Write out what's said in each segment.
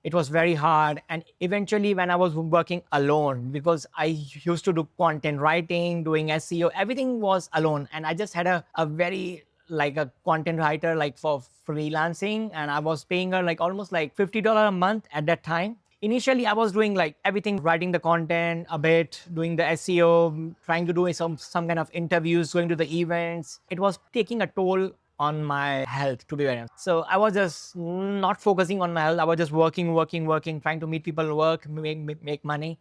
It was very hard. And eventually, when I was working alone, because I used to do content writing, doing SEO, everything was alone. And I just had a very like a content writer like for freelancing, and I was paying her like almost like $50 a month at that time. Initially, I was doing like everything, writing the content a bit, doing the SEO, trying to do some kind of interviews, going to the events. It was taking a toll on my health, to be very honest. So I was just not focusing on my health. I was just working, trying to meet people, work, make money.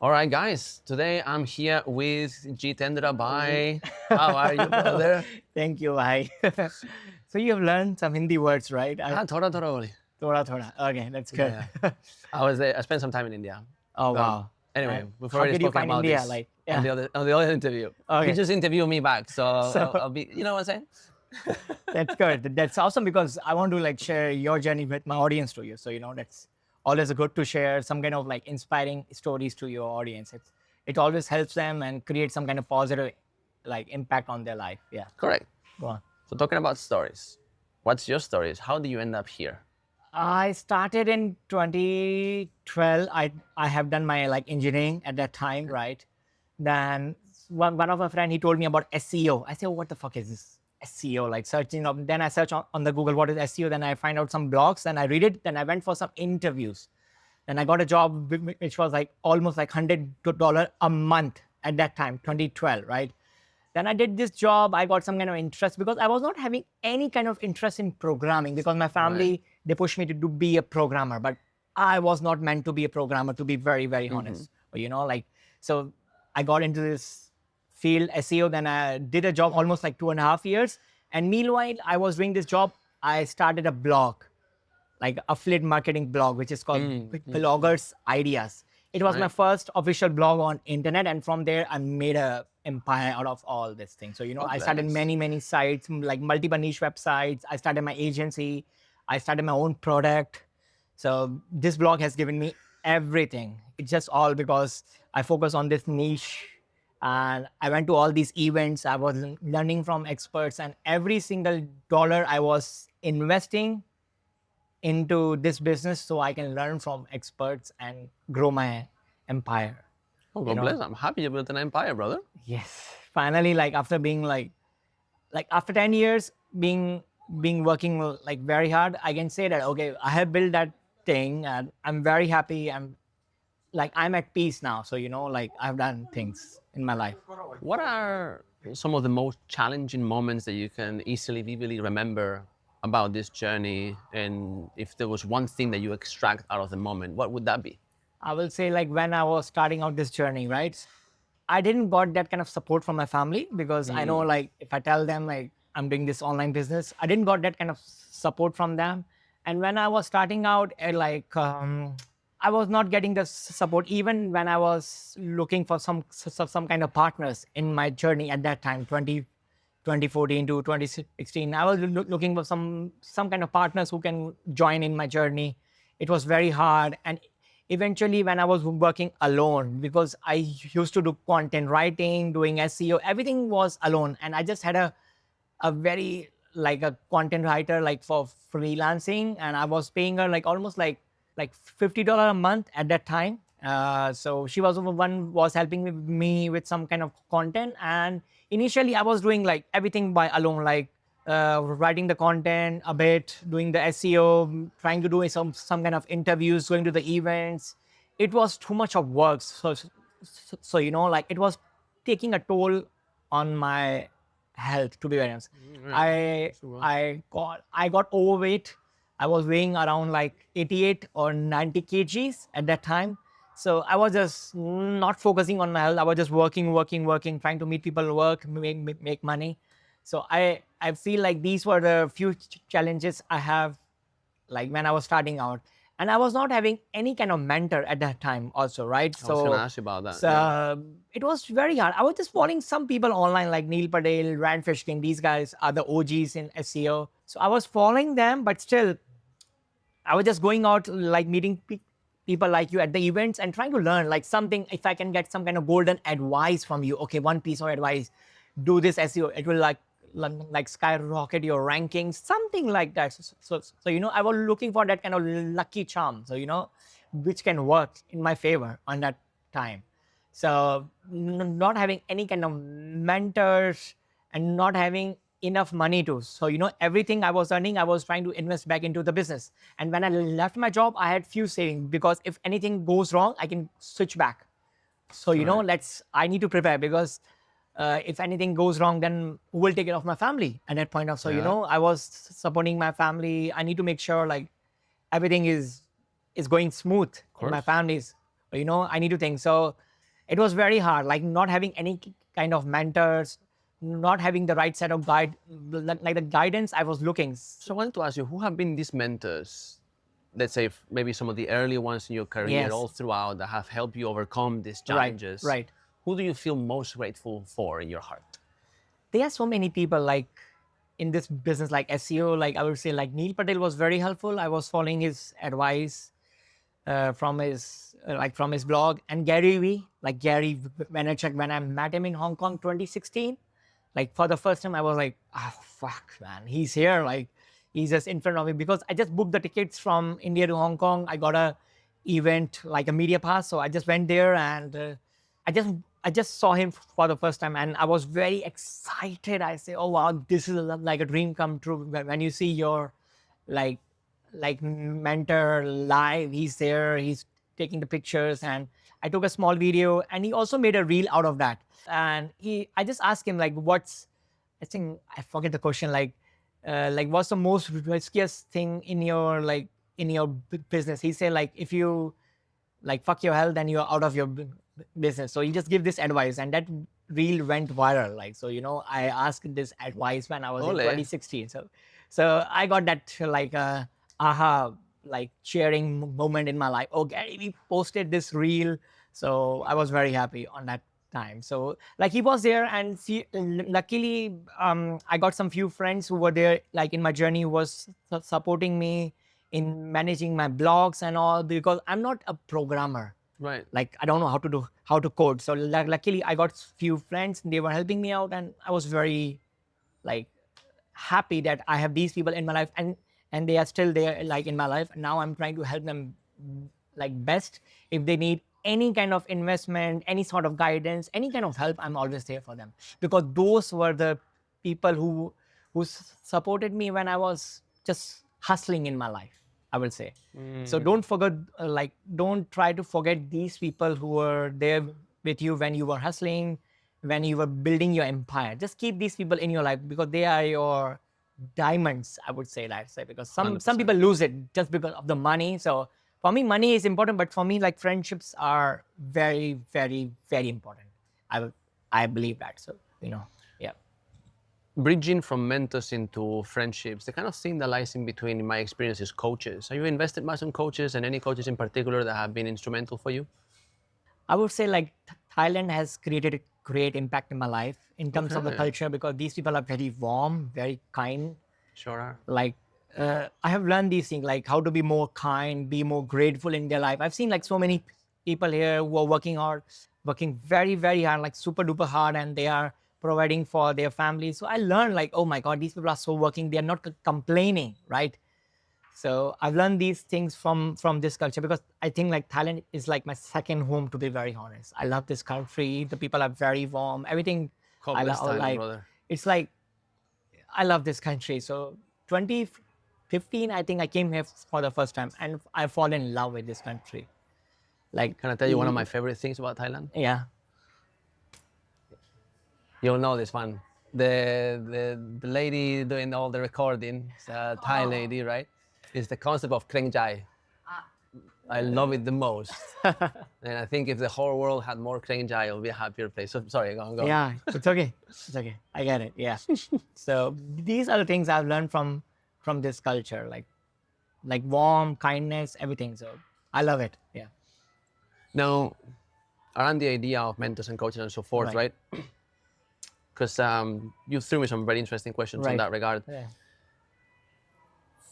All right, guys. Today I'm here with Jitendra Bhai. How are you, brother? Thank you, bhai. So you have learned some Hindi words, right? हाँ थोड़ा थोड़ा बोली. Thoda. Okay, that's good. Yeah. I spent some time in India. Oh, But wow. Anyway, And we've how already did you spoken find about India? this Like, on yeah. the other interview. Okay. You just interview me back, so, So- I'll be. You know what I'm saying? That's good. That's awesome because I want to like share your journey with my audience to you. So that's always good to share some kind of like inspiring stories to your audience. It always helps them and create some kind of positive like impact on their life. Yeah. Correct. Go on. So talking about stories, what's your stories? How do you end up here? I started in 2012. I have done my like engineering at that time, right? Then one of my friend, he told me about SEO. I said, oh, what the fuck is this SEO? Like searching up. Then I search on the Google what is SEO. Then I find out some blogs. Then I read it. Then I went for some interviews. Then I got a job which was like almost like $100 a month at that time, 2012, right? Then I did this job. I got some kind of interest because I was not having any kind of interest in programming because my family, they pushed me to be a programmer, but I was not meant to be a programmer, to be very, very honest. Like, so I got into this field, SEO. Then I did a job almost like 2.5 years. And meanwhile, I was doing this job. I started a blog, like affiliate marketing blog, which is called Bloggers Ideas. It was my first official blog on internet, and from there I made a empire out of all this thing. So I started nice. many sites, like multiple niche websites. I started my agency. I started my own product. So this blog has given me everything. It's just all because I focus on this niche, and I went to all these events. I was learning from experts, and every single dollar I was investing into this business so I can learn from experts and grow my empire. Oh, God bless. I'm happy you built an empire, brother. Yes. Finally, like after being like after 10 years being working like very hard, I can say that okay, I have built that thing and I'm very happy. I'm at peace now. So like I've done things in my life. What are some of the most challenging moments that you can easily, vividly remember about this journey? And if there was one thing that you extract out of the moment, what would that be? I will say like when I was starting out this journey, right? I didn't got that kind of support from my family because I know like if I tell them like I'm doing this online business, I didn't got that kind of support from them. And when I was starting out, I was not getting the support even when I was looking for some kind of partners in my journey at that time, 2014 to 2016. I was looking for some kind of partners who can join in my journey. It was very hard. And eventually when I was working alone, because I used to do content writing, doing SEO, everything was alone. And I just had a very like a content writer like for freelancing, and I was paying her like almost like $50 a month at that time. So she was the one was helping me with some kind of content. And initially I was doing like everything by alone, like writing the content a bit, doing the SEO, trying to do some kind of interviews, going to the events. It was too much of work. So like it was taking a toll on my health, to be very honest. I got overweight. I was weighing around like 88 or 90 kgs at that time. So I was just not focusing on my health. I was just working, trying to meet people, work, make money. So I feel like these were the few challenges I have like when I was starting out. And I was not having any kind of mentor at that time also, right? I was going to ask you about that. So it was very hard. I was just following some people online like Neil Patel, Rand Fishkin. These guys are the OGs in SEO. So I was following them, but still I was just going out like meeting people like you at the events and trying to learn like something. If I can get some kind of golden advice from you, okay, one piece of advice, do this SEO. It will like like skyrocket your rankings, something like that. So I was looking for that kind of lucky charm. So which can work in my favor on that time. So not having any kind of mentors and not having enough money to. So everything I was earning, I was trying to invest back into the business. And when I left my job, I had few savings because if anything goes wrong, I can switch back. So Right. I need to prepare because if anything goes wrong, then who will take care of my family at that point of? So Yeah, I was supporting my family. I need to make sure like everything is going smooth of in my course. family's. I need to think. So it was very hard, like not having any kind of mentors, not having the right set of like the guidance I was looking. So I wanted to ask you, who have been these mentors? Let's say maybe some of the early ones in your career, Yes, all throughout, that have helped you overcome these right, challenges. right. Who do you feel most grateful for in your heart? There are so many people like in this business like SEO, like I would say like Neil Patel was very helpful. I was following his advice from his blog, and Gary Vee, like Gary Vaynerchuk, when I met him in Hong Kong 2016, like for the first time I was like, oh fuck man, he's here, like he's just in front of me because I just booked the tickets from India to Hong Kong. I got a event like a media pass, so I just went there and I just I just saw him for the first time and I was very excited. I say, oh wow, this is like a dream come true when you see your like mentor live. He's there, he's taking the pictures, and I took a small video and he also made a reel out of that. And I just asked him like, what's, I think I forget the question, like what's the most riskiest thing in your in your business? He said like, if you like fuck your health, then you're out of your business. So you just give this advice, and that reel went viral. Like, so I asked this advice when I was in Ole. 2016. So I got that like aha, like cheering moment in my life. Oh, Gary, we posted this reel. So I was very happy on that time. So like he was there, and see, luckily I got some few friends who were there like in my journey, who was supporting me in managing my blogs and all, because I'm not a programmer. Right. Like I don't know how to code. So luckily I got few friends, they were helping me out, and I was very like happy that I have these people in my life, and they are still there like in my life. Now I'm trying to help them like best. If they need any kind of investment, any sort of guidance, any kind of help, I'm always there for them, because those were the people who supported me when I was just hustling in my life, I will say. So Mm, don't forget, like don't try to forget these people who were there with you when you were hustling, when you were building your empire. Just keep these people in your life, because they are your diamonds, I would say that. Say, because some 100%. people lose it just because of the money. So for me, money is important, but for me, like friendships are very, very, very important. I believe that. So yeah. Bridging from mentors into friendships, the kind of thing that lies in between, in my experience, is coaches. Have you invested much in coaches, and any coaches in particular that have been instrumental for you? I would say like Thailand has created a great impact in my life in terms of the Okay. culture, because these people are very warm, very kind. Sure are. Like I have learned these things, like how to be more kind, be more grateful in their life. I've seen like so many people here who are working hard, working very, very hard, like super duper hard, and they are providing for their families. So I learned like, oh my God, these people are so working. They are not complaining, right? So I've learned these things from this culture, because I think like Thailand is like my second home, to be very honest. I love this country. The people are very warm. Everything God I bless love, Thailand, like brother. it's like I love this country. So 2015, I think I came here for the first time, and I fall in love with this country. Like, Can I tell you one of my favorite things about Thailand? yeah. You'll know this one. The lady doing all the recording, it's a Thai lady, right? Is the concept of Kreng Jai. I love it the most. And I think if the whole world had more Kreng Jai, it would be a happier place. So, sorry, go on, go on. Yeah, it's okay. It's okay. I get it. Yeah. So these are the things I've learned from this culture, like warm kindness, everything. So I love it. Yeah. Now, around the idea of mentors and coaches and so forth, Right. right? Because you threw me some very interesting questions on Right. that regard. Yeah.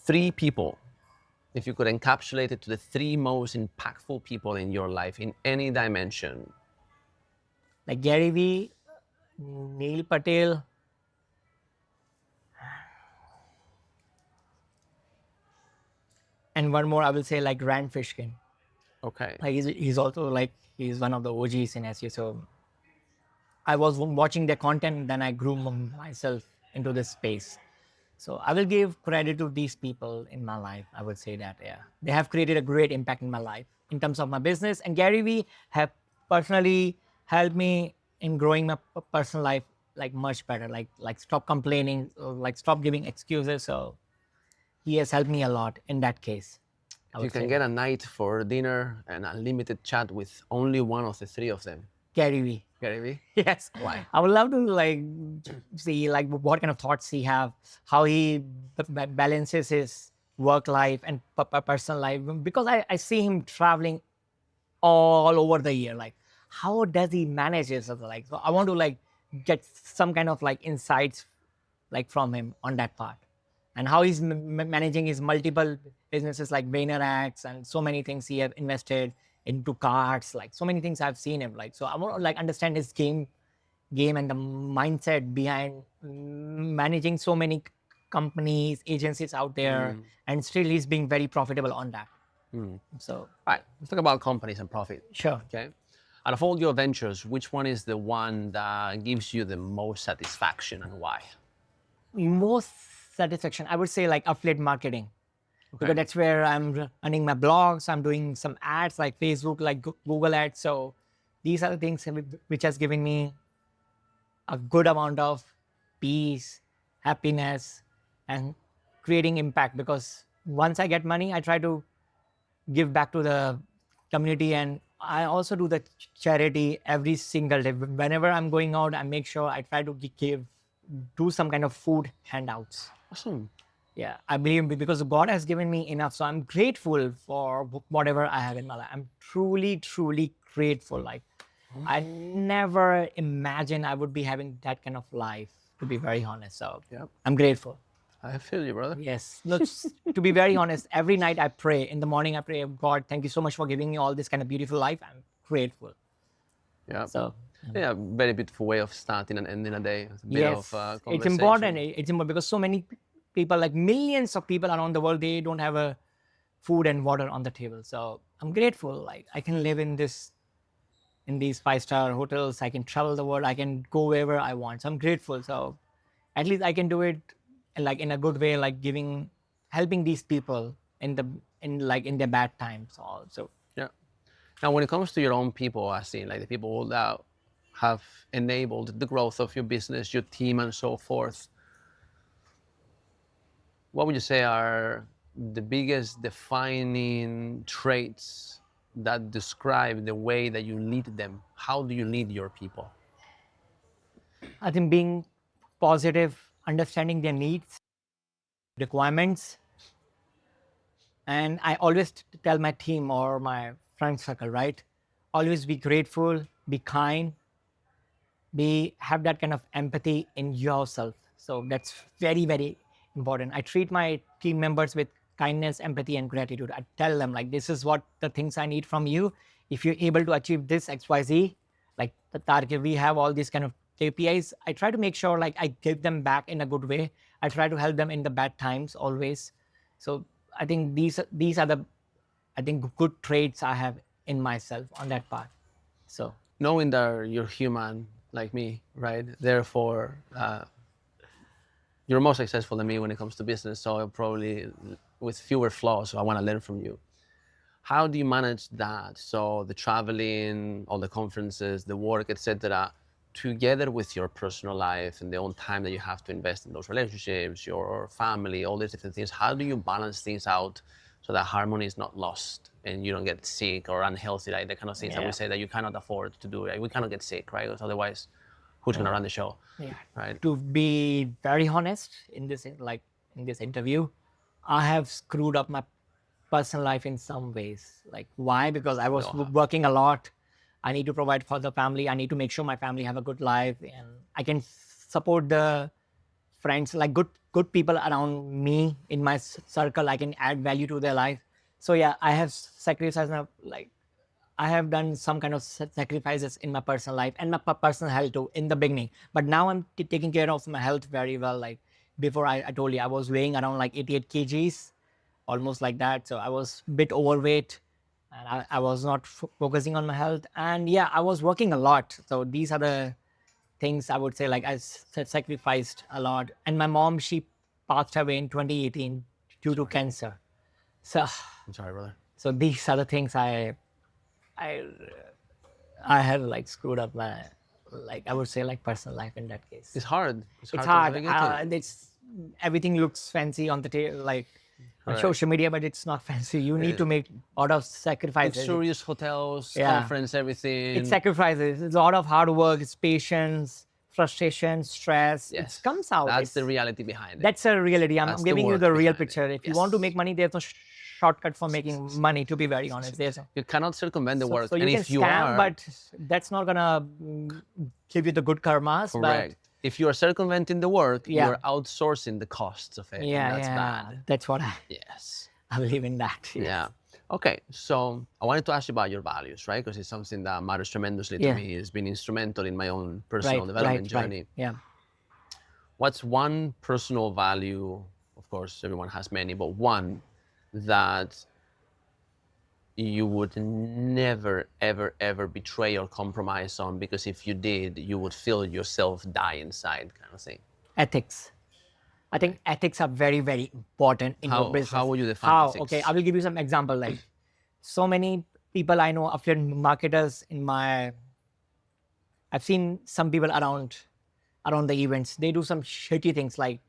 Three people, if you could encapsulate it to the three most impactful people in your life in any dimension. Like Gary Vee, Neil Patel, And one more, I will say like Rand Fishkin. Okay. Like he's also like he's one of the OGs in SEO. So I was watching their content, then I grew myself into this space. So I will give credit to these people in my life. I would say that, yeah, they have created a great impact in my life in terms of my business. And Gary Vee have personally helped me in growing my personal life like much better. Like stop complaining, or like stop giving excuses. So he has helped me a lot in that case. I If you would say can get that. a night for dinner and unlimited chat with only one of the three of them, Gary Vee. Gary Vee, Yes, why? I would love to like see like what kind of thoughts he have, how he balances his work life and personal life, because I see him traveling all over the year. Like, how does he manage it? Like, so I want to like get some kind of like insights like from him on that part, and how he's managing his multiple businesses like VaynerX and so many things he have invested into cards, like so many things I've seen him like. So I want to like understand his game and the mindset behind managing so many companies, agencies out there, and still he's being very profitable on that. So All right, let's talk about companies and profit. sure. Okay. Out of all your ventures, which one is the one that gives you the most satisfaction and why? Most satisfaction, I would say like affiliate marketing. Okay. Because that's where I'm running my blogs. I'm doing some ads like Facebook, like Google ads. So these are the things which has given me a good amount of peace, happiness, and creating impact. Because once I get money, I try to give back to the community, and I also do the charity every single day. Whenever I'm going out, I make sure I try to do some kind of food handouts. Awesome. Yeah, I believe because God has given me enough. So I'm grateful for whatever I have in my life. I'm truly, truly grateful. Like, I never imagined I would be having that kind of life, to be very honest. So Yep. I'm grateful. I feel you, brother. Yes. Look, to be very honest, every night I pray. In the morning, I pray, God, thank you so much for giving me all this kind of beautiful life. I'm grateful. Yeah. So, Yeah, very beautiful way of starting and ending a day. It's a bit yes, of it's conversation. important. It's important because so many people, like millions of people around the world, they don't have a food and water on the table. So I'm grateful. Like I can live in these 5-star hotels. I can travel the world. I can go wherever I want. So I'm grateful. So at least I can do it like in a good way, like helping these people in their bad times also. Yeah. Now, when it comes to your own people, I see like the people that have enabled the growth of your business, your team, and so forth. What would you say are the biggest defining traits that describe the way that you lead them? How do you lead your people? I think being positive, understanding their needs, requirements, and I always tell my team or my friend circle, right? Always be grateful, be kind, have that kind of empathy in yourself. So that's very, very important. I treat my team members with kindness, empathy, and gratitude. I tell them like this is what the things I need from you. If you're able to achieve this XYZ, like the target, we have all these kind of KPIs. I try to make sure like I give them back in a good way. I try to help them in the bad times always. So I think these are the good traits I have in myself on that part. So Knowing that you're human like me, right? Therefore, you're more successful than me when it comes to business. So probably with fewer flaws. So I want to learn from you. How do you manage that? So the traveling, all the conferences, the work, etc., together with your personal life and the own time that you have to invest in those relationships, your family, all these different things. How do you balance things out so that harmony is not lost and you don't get sick or unhealthy, like the kind of things that we Yeah. say that you cannot afford to do. Right? We cannot get sick, right? Because otherwise, who's going to run the show? Yeah. Right? To be very honest in this interview, I have screwed up my personal life in some ways. Like why? Because I was working a lot. I need to provide for the family. I need to make sure my family have a good life, and I can support the friends, like good people around me in my circle. I can add value to their life. So yeah, I have sacrificed like I have done some kind of sacrifices in my personal life and my personal health too in the beginning. But now I'm taking care of my health very well. Like before, I told you I was weighing around like 88 kgs. almost like that. So I was a bit overweight, and I was not focusing on my health. And yeah, I was working a lot. So these are the things I would say, like sacrificed a lot. And my mom, she passed away in 2018 due to cancer. So I'm sorry, brother. so these are the things I I had like screwed up my, like I would say, like personal life in that case. It's hard. It's to hard. navigate it. It's everything looks fancy on the like on Correct. social media, but it's not fancy. You need to make a lot of sacrifices. Luxurious hotels, Yeah. conference, everything. It's sacrifices. It's a lot of hard work. It's patience, frustration, stress. Yes. It comes out. That's It's- the reality behind it. That's a reality. I'm That's the giving you work the real behind it. picture. If you want to Yes. make money, there's no shortcut for making money. To be very honest, there's You cannot circumvent the work. so you and can if you scam, are, but that's not gonna give you the good karmas. correct. If you are circumventing the work, Yeah. you're outsourcing the costs of it. But yeah, and that's yeah, bad. that's what Yes. I believe in that. Yeah. Okay. So I wanted to ask you about your values, right? Because it's something that matters tremendously to Yeah. me. It's been instrumental in my own personal Right, development right, journey. right. Yeah. What's one personal value? Of course, everyone has many, but one that you would never, ever, ever betray or compromise on, because if you did, you would feel yourself die inside, kind of thing. Ethics. I think ethics are very, very important in How- your business. how would you define How? ethics? Okay, I will give you some example. Like, so many people I know, affiliate marketers in my, I've seen some people around the events. They do some shitty things, like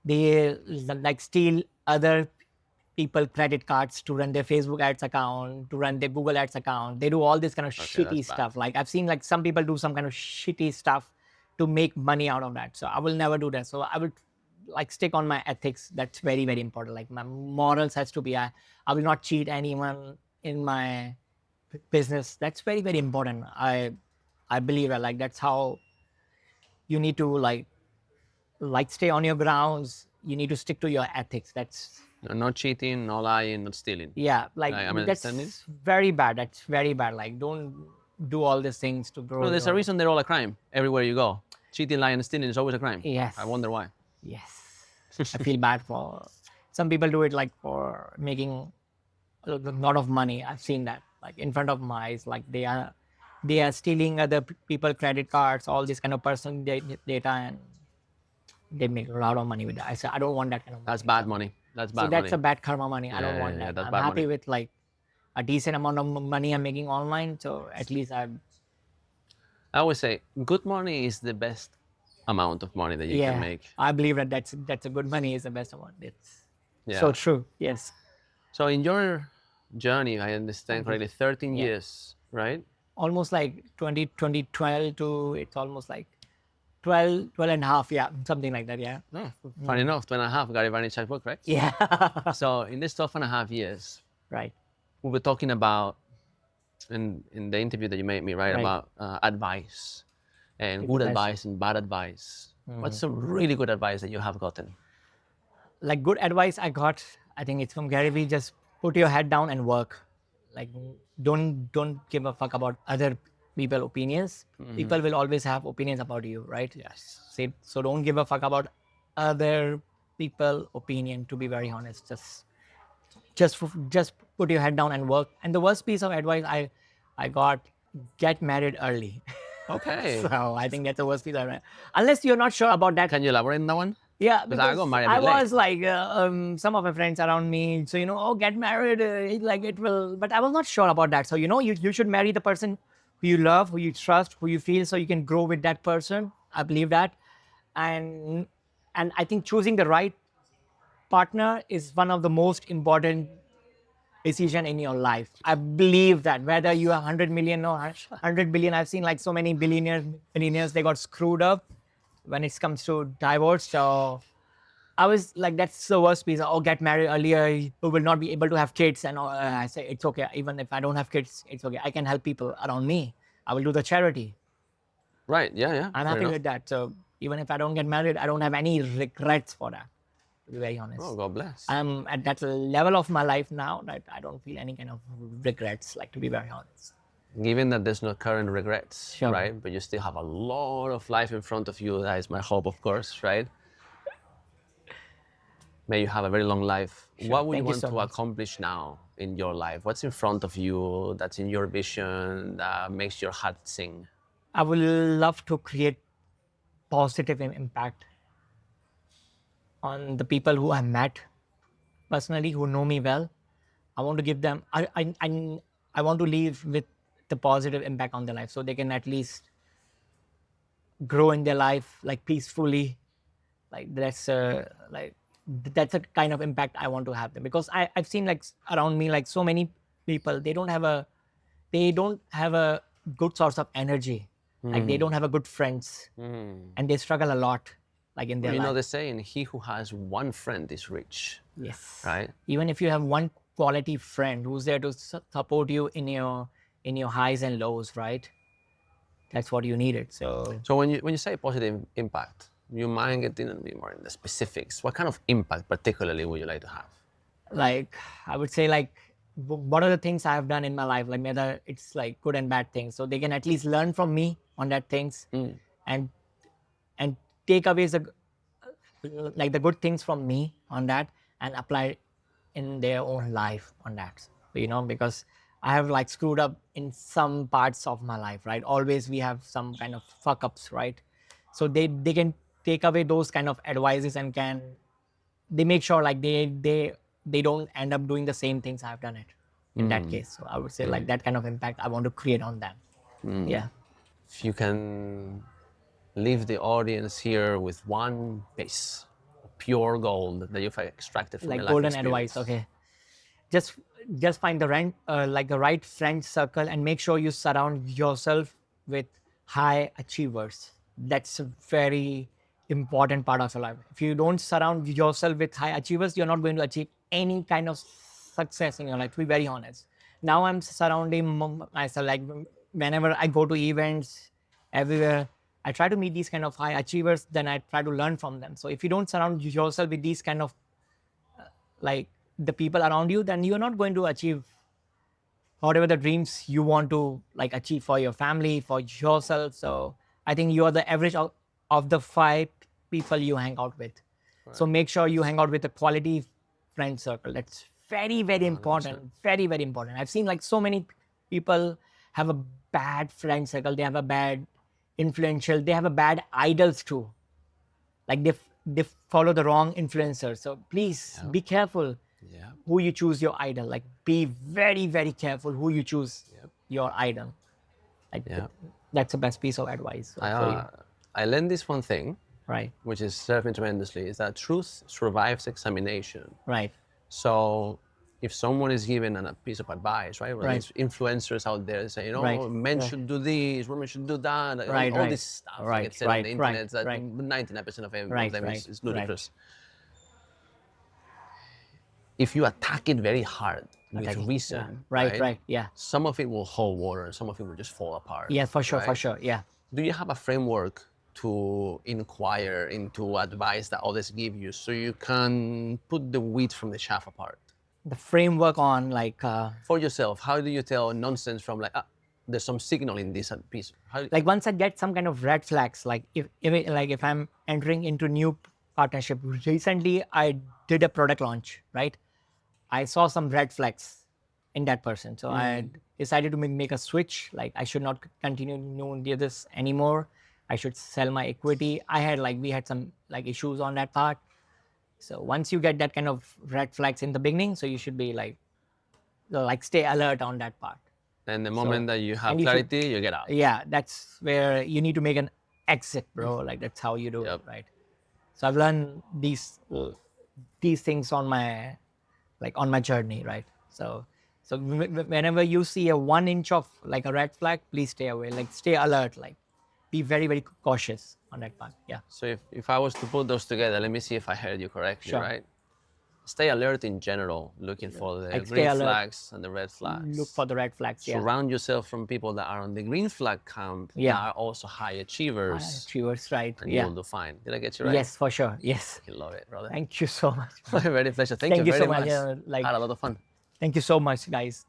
they like steal other people credit cards to run their Facebook ads account, to run their Google ads account. They do all this kind of shitty that's bad. stuff. Like I've seen like some people do some kind of shitty stuff to make money out of that. So I will never do that. So I would like stick on my ethics. That's very, very important. Like my morals has to be, I will not cheat anyone in my business. That's very, very important. I believe that, like, that's how you need to like stay on your grounds. You need to stick to your ethics. That's No cheating, no lying, not stealing. yeah, like I'm that's understanding. very bad. That's very bad. Like don't do all these things to grow. No, there's a reason they're all a crime everywhere you go. Cheating, lying, and stealing is always a crime. Yes. I wonder why. Yes, I feel bad for some people. Do it like for making a lot of money. I've seen that like in front of my eyes. Like they are stealing other people credit cards, all this kind of personal data, and they make a lot of money with that. I said I don't want that kind of money. That's bad money. That's bad So that's money. a bad karma money. I don't Yeah, want yeah, that. that's I'm bad happy money. with like a decent amount of money I'm making online. So at least I always say good money is the best amount of money that you can make. I believe that that's a good money is the best one. It's Yeah. so true. Yes. So in your journey, if I understand correctly, 13 years, right? Almost like 2012 to it's almost like 12 and a half. Yeah. Something like that. Yeah. No, funny enough, 2.5 Gary Vaynerchuk book, right? Yeah. So in this 12.5 years, Right. we were talking about in the interview that you made me, right? Right. About advice and Good good advice. advice and bad advice. What's some really good advice that you have gotten? Like good advice I got, I think it's from Gary Vee. Just put your head down and work. Like don't give a fuck about other people opinions. People will always have opinions about you, right? Yes. So don't give a fuck about other people opinion. To be very honest, just put your head down and work. And the worst piece of advice I got: get married early. Okay. So I think that's the worst piece of advice. Unless you're not sure about that. Can you elaborate on that one? Yeah, Because I because got married a I bit late. was like, some of my friends around me, so oh, get married, like it will. But I was not sure about that. So you should marry the person who you love, who you trust, who you feel, so you can grow with that person. I believe that, and I think choosing the right partner is one of the most important decision in your life. I believe that whether you are 100 million or 100 billion, I've seen like so many millionaires, they got screwed up when it comes to divorce. So I was like, that's the worst piece. Oh, get married earlier, you will not be able to have kids. And I say, it's okay. Even if I don't have kids, it's okay. I can help people around me. I will do the charity. Right. Yeah. Yeah. I'm fair happy enough. with that. So even if I don't get married, I don't have any regrets for that, to be very honest. Oh, God bless. I'm at that level of my life now that I don't feel any kind of regrets, like, to be very honest. Given that there's no current regrets, Sure. right? But you still have a lot of life in front of you. That is my hope, of course, right? May you have a very long life. What would you Thank you want so to much. accomplish now in your life? What's in front of you that's in your vision that makes your heart sing? I would love to create positive impact on the people who I met personally, who know me well. I want to give them. I want to leave with the positive impact on their life, so they can at least grow in their life like peacefully. Like that's a kind of impact I want to have them, because I've seen like around me like so many people, they don't have a good source of energy. Like they don't have a good friends, and they struggle a lot like in Well, their you know life. the saying, he who has one friend is rich, Yes. right? Even if you have one quality friend who's there to support you in your highs and lows, right? That's what you needed. So So when you say positive impact, you mind getting a bit more in the specifics. What kind of impact particularly would you like to have? like I would say like what are the things I have done in my life, like whether it's like good and bad things, so they can at least learn from me on that things, and and take away like the good things from me on that, and apply in their own life on that, because I have like screwed up in some parts of my life, right? Always we have some kind of fuck ups, right? So they can take away those kind of advices, and can they make sure like they don't end up doing the same things I've done it in that case. So I would say like that kind of impact I want to create on them. Yeah. If you can leave the audience here with one piece of pure gold that you've extracted from Like your life golden experience. advice. Okay. just just find the right friend circle, and make sure you surround yourself with high achievers. That's a very important part of your life. If you don't surround yourself with high achievers, you're not going to achieve any kind of success in your life, to be very honest. Now I'm surrounding myself, like whenever I go to events, everywhere, I try to meet these kind of high achievers, then I try to learn from them. So if you don't surround yourself with these kind of like the people around you, then you're not going to achieve whatever the dreams you want to like achieve for your family, for yourself. So I think you are the average of the five people you hang out with. So make sure you hang out with a quality friend circle. That's very, very important. Very, very important. I've seen like so many people have a bad friend circle. They have a bad influential. They have a bad idols too. Like they follow the wrong influencers. So please be careful Yeah. who you choose your idol. Like be very, very careful who you choose your idol. Like Yeah. that's the best piece of advice for you. I learned this one thing, Right. which has served me tremendously, is that truth survives examination. Right. So if someone is given a piece of advice, right? Or Right. there's influencers out there saying, Right. men should do this, women should do that, Right, all right. this stuff Right, that gets said on right, the right, internet, that right. 99% of them Right, is right, ludicrous. If you attack it very hard with Attacking. reason, Yeah. Right. Yeah. some of it will hold water and some of it will just fall apart. Yeah, for sure, for right? sure. Yeah. Do you have a framework to inquire into advice that others give you so you can put the wheat from the chaff apart? The framework on For yourself, how do you tell nonsense from there's some signal in this piece? like once I get some kind of red flags, like if I'm entering into new partnership. Recently I did a product launch, right? I saw some red flags in that person. So I decided to make a switch. Like I should not continue doing this anymore. I should sell my equity. We had some like issues on that part. So once you get that kind of red flags in the beginning, so you should be like stay alert on that part. And the moment that you have and you should- clarity, you get out. Yeah, that's where you need to make an exit, bro. Like that's how you do it, right? So I've learned these things on my journey, right? So whenever you see a 1 inch of like a red flag, please stay away. Like stay alert. Like be very, very cautious on that part. Yeah. So if I was to put those together, let me see if I heard you correctly, Sure. right? Stay alert in general, looking for the Like stay green alert. flags and the red flags. Look for the red flags. Yeah. Surround yourself from people that are on the green flag camp Yeah. that are also high achievers. Achievers, right? And Yeah. you'll do fine. Did I get you right? Yes, for sure. Yes. I love it, brother. Thank you so much. Very pleasure. Thank Thank you you very so much. much. Like- Had a lot of fun. Thank you so much, guys.